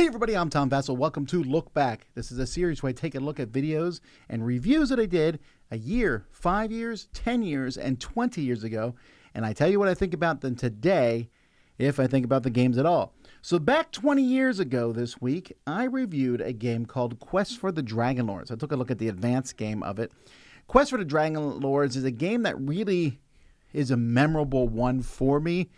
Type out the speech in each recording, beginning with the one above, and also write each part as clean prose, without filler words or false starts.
Hey everybody, I'm Tom Vasel. Welcome to Look Back. This is a series where I take a look at videos and reviews that I did a year, 5 years, 10 years, and 20 years ago. And I tell you what I think about them today, if I think about the games at all. So back 20 years ago this week, I reviewed a game called Quest for the Dragon Lords. I took a look at the advanced game of it. Quest for the Dragon Lords is a game that really is a memorable one for me.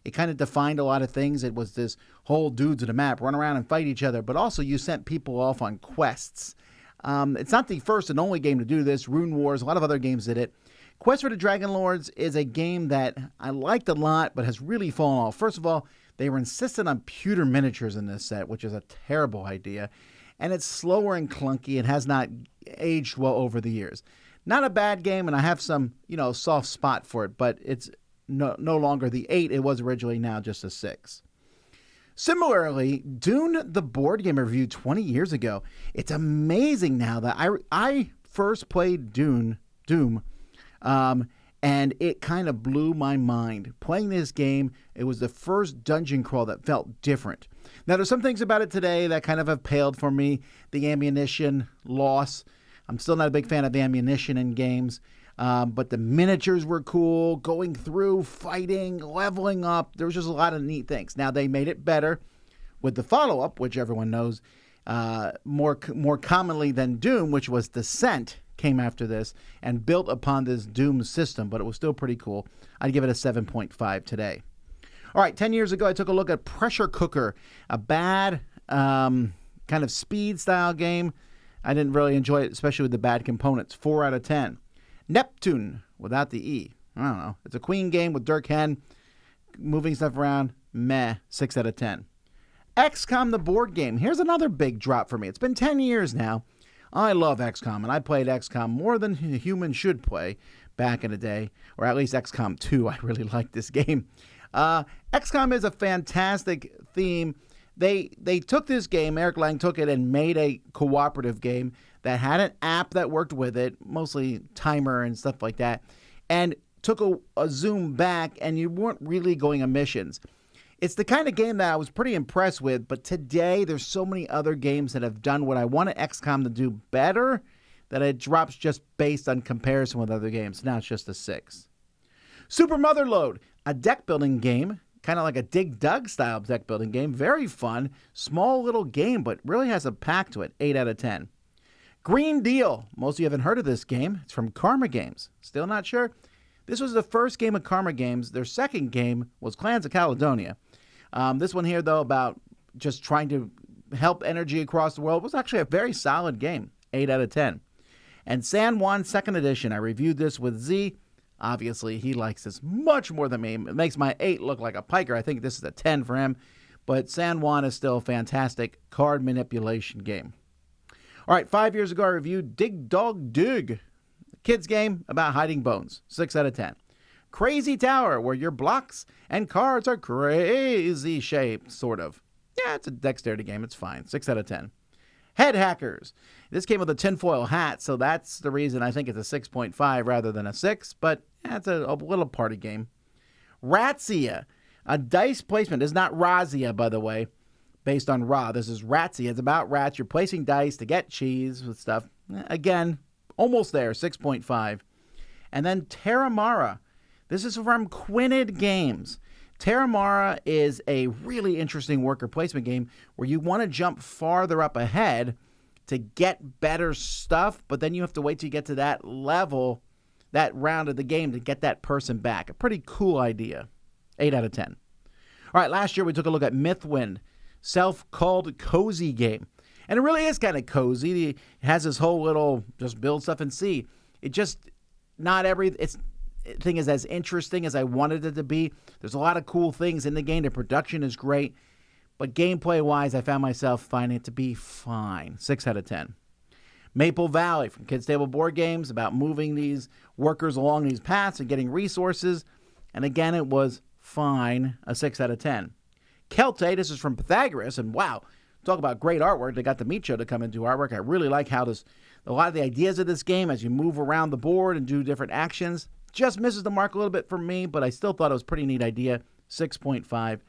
It kind of defined a lot of things. It was this whole dudes in a map, run around and fight each other, but also you sent people off on quests. It's not the first and only game to do this. Rune Wars, a lot of other games did it. Quest for the Dragon Lords is a game that I liked a lot, but has really fallen off. First of all, they were insistent on pewter miniatures in this set, which is a terrible idea. And it's slower and clunky. It has not aged well over the years. Not a bad game, and I have some, soft spot for it, but it's no longer the 8 it was originally, now just a 6. Similarly, Dune, the board game I reviewed 20 years ago. It's amazing now that I first played Doom, and it kind of blew my mind. Playing this game, it was the first dungeon crawl that felt different. Now, there's some things about it today that kind of have paled for me. The ammunition loss. I'm still not a big fan of ammunition in games. But the miniatures were cool, going through, fighting, leveling up. There was just a lot of neat things. Now, they made it better with the follow-up, which everyone knows more commonly than Doom, which was Descent, came after this and built upon this Doom system, but it was still pretty cool. I'd give it a 7.5 today. All right, 10 years ago, I took a look at Pressure Cooker, a bad kind of speed-style game. I didn't really enjoy it, especially with the bad components. 4 out of 10. Neptun, without the E. I don't know. It's a queen game with Dirk Henn, moving stuff around. Meh, 6 out of 10. XCOM, the board game. Here's another big drop for me. It's been 10 years now. I love XCOM, and I played XCOM more than a human should play back in the day, or at least XCOM 2. I really like this game. XCOM is a fantastic theme. They took this game, Eric Lang took it and made a cooperative game that had an app that worked with it, mostly timer and stuff like that, and took a zoom back, and you weren't really going on missions. It's the kind of game that I was pretty impressed with, but today there's so many other games that have done what I wanted XCOM to do better that it drops just based on comparison with other games. Now it's just a 6. Super Motherload, a deck building game, kind of like a Dig Dug style deck building game. Very fun, small little game, but really has a pack to it. 8 out of 10. Green Deal. Most of you haven't heard of this game. It's from Karma Games. Still not sure? This was the first game of Karma Games. Their second game was Clans of Caledonia. This one here, though, about just trying to help energy across the world, was actually a very solid game. 8 out of 10. And San Juan 2nd Edition. I reviewed this with Z. Obviously, he likes this much more than me. It makes my 8 look like a piker. I think this is a 10 for him. But San Juan is still a fantastic card manipulation game. All right, 5 years ago, I reviewed Dig Dog Dig, a kid's game about hiding bones. 6 out of 10. Crazy Tower, where your blocks and cards are crazy shaped, sort of. Yeah, it's a dexterity game. It's fine. 6 out of 10. Head Hackers. This came with a tinfoil hat, so that's the reason I think it's a 6.5 rather than a 6, but it's a little party game. Razzia, a dice placement. It's not Razia, by the way, based on Ra. This is Razzia. It's about rats. You're placing dice to get cheese with stuff. Again, almost there, 6.5. And then Terramara. This is from Quinid Games. Terramara is a really interesting worker placement game where you want to jump farther up ahead to get better stuff, but then you have to wait till you get to that level, that round of the game, to get that person back. A pretty cool idea. 8 out of 10. All right, last year we took a look at Mythwind, self-called cozy game. And it really is kind of cozy. It has this whole little just build stuff and see. It just, not every, it's thing is as interesting as I wanted it to be. There's a lot of cool things in the game. The production is great. But gameplay-wise, I found myself finding it to be fine. 6 out of 10. Maple Valley from Kids Table Board Games, about moving these workers along these paths and getting resources. And again, it was fine. A 6 out of 10. Keltate, this is from Pythagoras. And wow, talk about great artwork. They got the Meat Show to come and do artwork. I really like how a lot of the ideas of this game as you move around the board and do different actions just misses the mark a little bit for me, but I still thought it was a pretty neat idea. 6.5.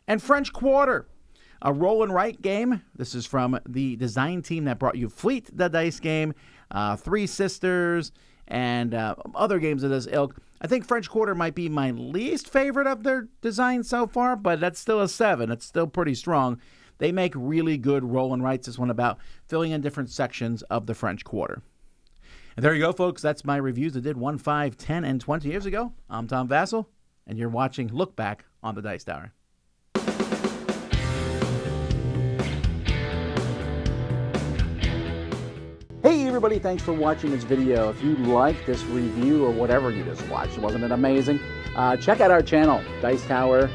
And French Quarter, A roll and write game. This is from the design team that brought you Fleet, the dice game, Three Sisters, and other games of this ilk. I think French Quarter might be my least favorite of their designs so far, but that's still a 7. It's still pretty strong. They make really good roll and writes. This one about filling in different sections of the French Quarter. And there you go, folks. That's my reviews I did 1, 5, 10, and 20 years ago. I'm Tom Vasel, and you're watching Look Back on the Dice Tower. Hey everybody, thanks for watching this video. If you like this review or whatever you just watched, wasn't it amazing? Check out our channel, Dice Tower.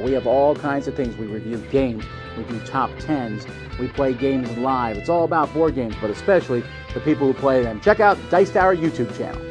We have all kinds of things. We review games, we do top 10s, we play games live. It's all about board games, but especially the people who play them. Check out Dice Tower YouTube channel.